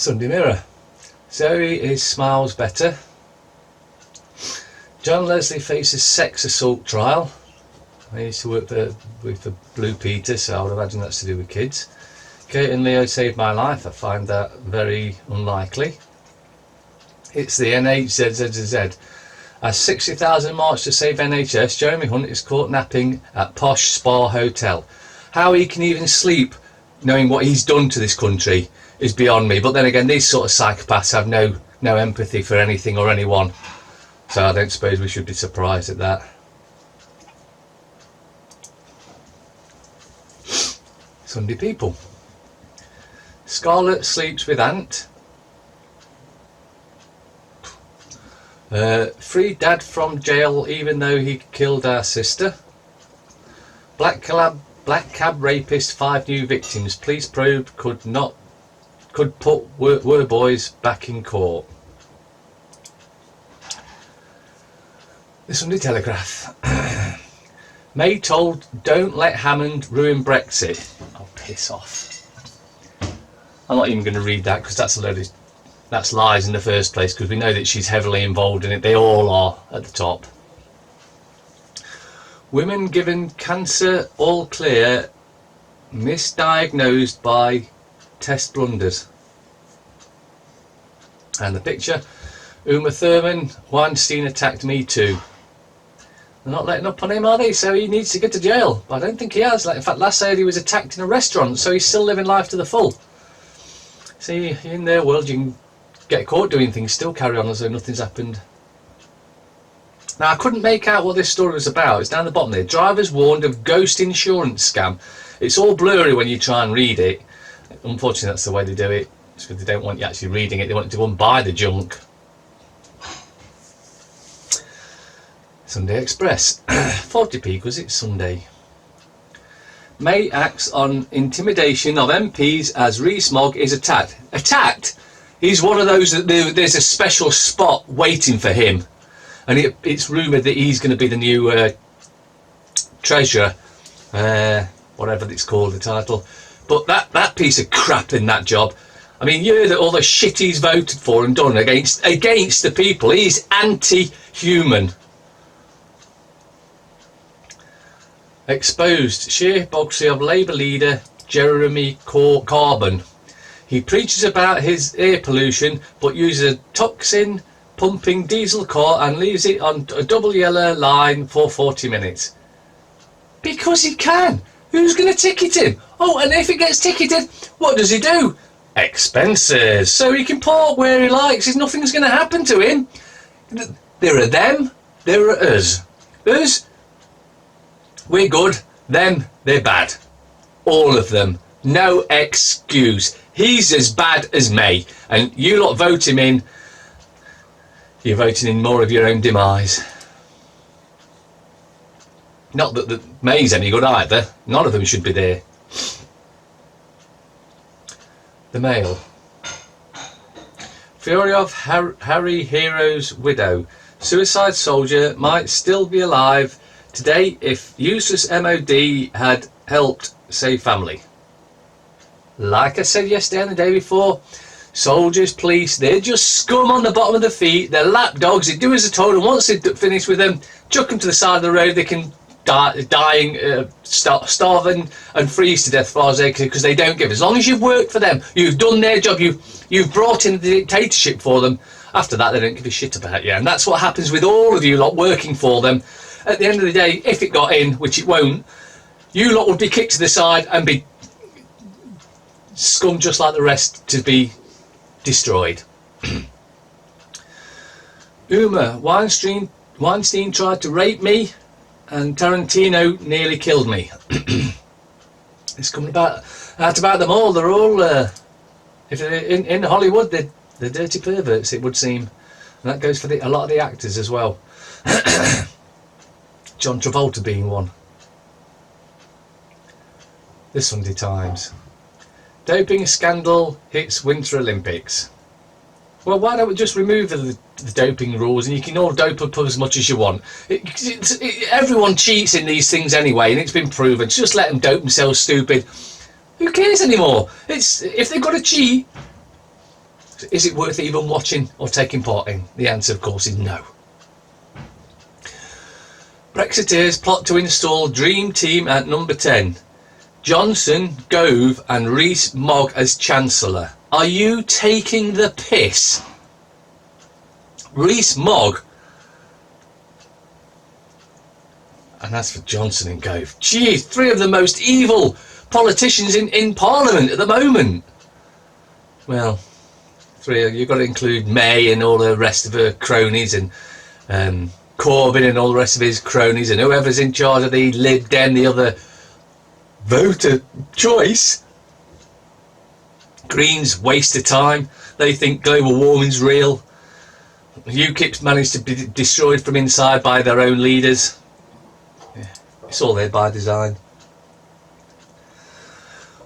Sunday Mirror. Zoe is smiles better. John Leslie faces sex assault trial. I used to work with the Blue Peter, so I would imagine that's to do with kids. Kate and Leo saved my life. I find that very unlikely. It's the NHZZZ. As 60,000 march to save NHS, Jeremy Hunt is caught napping at posh spa hotel. How he can even sleep knowing what he's done to this country is beyond me. But then again, these sort of psychopaths have no empathy for anything or anyone. So I don't suppose we should be surprised at that. Sunday People. Scarlett sleeps with Ant. Free dad from jail even though he killed our sister. Black cab rapist, 5 new victims. Police probe could put were boys back in court. The Sunday Telegraph. May told don't let Hammond ruin Brexit. Oh, piss off. I'm not even going to read that because that's lies in the first place, because we know that she's heavily involved in it. They all are at the top. Women given cancer all clear, misdiagnosed by test blunders. And the picture, Uma Thurman, Weinstein attacked me too. They're not letting up on him, are they? So he needs to get to jail. But I don't think he has. In fact, last I heard he was attacked in a restaurant, so he's still living life to the full. See, in their world you can get caught doing things, still carry on as though nothing's happened. Now, I couldn't make out what this story was about. It's down the bottom there. Drivers warned of ghost insurance scam. It's all blurry when you try and read it. Unfortunately, that's the way they do it. It's because they don't want you actually reading it. They want you to go and buy the junk. Sunday Express. 40p, was it Sunday? May acts on intimidation of MPs as Rees-Mogg is attacked. Attacked? He's one of those that there's a special spot waiting for him. And it's rumoured that he's going to be the new treasurer. Whatever it's called, the title. But that piece of crap in that job. I mean, you hear that all the shit he's voted for and done against the people. He's anti-human. Exposed sheer hypocrisy of Labour leader Jeremy Corbyn. He preaches about his air pollution but uses a toxin pumping diesel car and leaves it on a double yellow line for 40 minutes. Because he can. Who's going to ticket him? Oh, and if he gets ticketed, what does he do? Expenses. So he can park where he likes. Nothing's going to happen to him. There are them, there are us. Us, we're good. Them, they're bad. All of them. No excuse. He's as bad as May. And you lot vote him in. You're voting in more of your own demise. Not that the May's any good either. None of them should be there. The Mail. Fury of Harry Hero's widow. Suicide soldier might still be alive today if useless MOD had helped save family. Like I said yesterday and the day before, soldiers, police, they're just scum on the bottom of their feet. They're lapdogs. They do as they're told, and once they're finished with them, chuck them to the side of the road. They can starving and freeze to death as far as they can, because they don't give. As long as you've worked for them, you've done their job, you've brought in the dictatorship for them. After that, they don't give a shit about you, and that's what happens with all of you lot working for them. At the end of the day, if it got in, which it won't, you lot would be kicked to the side and be scum just like the rest to be destroyed. Uma, Weinstein tried to rape me and Tarantino nearly killed me. It's coming about them all. They're all, if they're in Hollywood, they're dirty perverts, it would seem. And that goes for a lot of the actors as well. John Travolta being one. The Sunday Times. Doping scandal hits Winter Olympics. Well, why don't we just remove the doping rules and you can all dope up as much as you want? Everyone cheats in these things anyway, and it's been proven. Just let them dope themselves stupid. Who cares anymore? If they've got to cheat, Is it worth even watching or taking part in? The answer, of course, is no. Brexiteers plot to install Dream Team at number 10. Johnson, Gove and Rees Mogg as Chancellor. Are you taking the piss? Rees Mogg. And as for Johnson and Gove, geez, 3 of the most evil politicians in Parliament at the moment. Well, 3, you've got to include May and all the rest of her cronies, and Corbyn and all the rest of his cronies, and whoever's in charge of the Lib Dem, the other voter choice. Greens, waste of time. They think global warming's real. UKIP's managed to be destroyed from inside by their own leaders. Yeah, it's all there by design.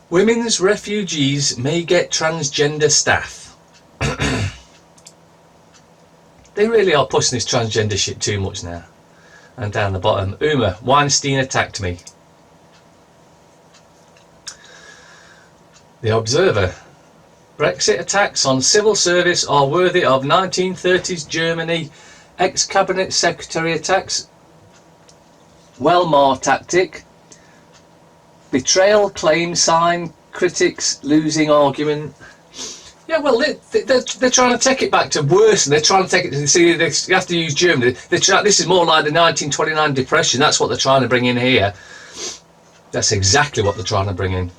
Women's refugees may get transgender staff. They really are pushing this transgender shit too much now. And down the bottom, Uma, Weinstein attacked me. The Observer. Brexit attacks on civil service are worthy of 1930s Germany. Ex-cabinet secretary attacks. Wellmar tactic. Betrayal claim sign. Critics losing argument. Yeah, well, they're trying to take it back to worse, and they're trying to take it to see. You have to use Germany. This is more like the 1929 depression. That's what they're trying to bring in here. That's exactly what they're trying to bring in.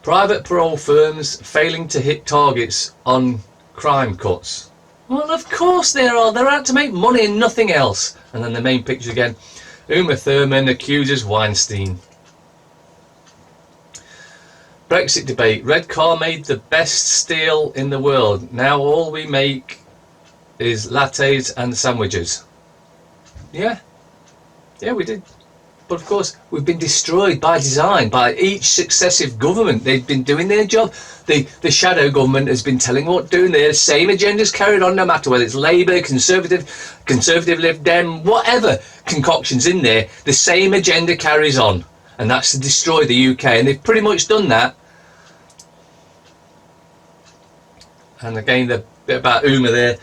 Private parole firms failing to hit targets on crime cuts. Well, of course they are. They're out to make money and nothing else. And then the main picture again. Uma Thurman accuses Weinstein. Brexit debate. Red car made the best steel in the world. Now all we make is lattes and sandwiches. Yeah, we did. But of course, we've been destroyed by design by each successive government. They've been doing their job. The shadow government has been telling what doing. Their same agendas carried on, no matter whether it's Labour, Conservative, Lib Dem, whatever concoctions in there. The same agenda carries on, and that's to destroy the UK. And they've pretty much done that. And again, the bit about Uma there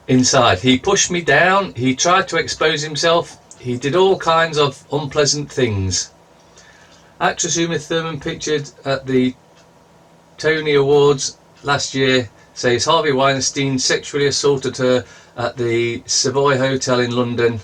inside. He pushed me down. He tried to expose himself. He did all kinds of unpleasant things. Actress Uma Thurman, pictured at the Tony Awards last year, says Harvey Weinstein sexually assaulted her at the Savoy Hotel in London.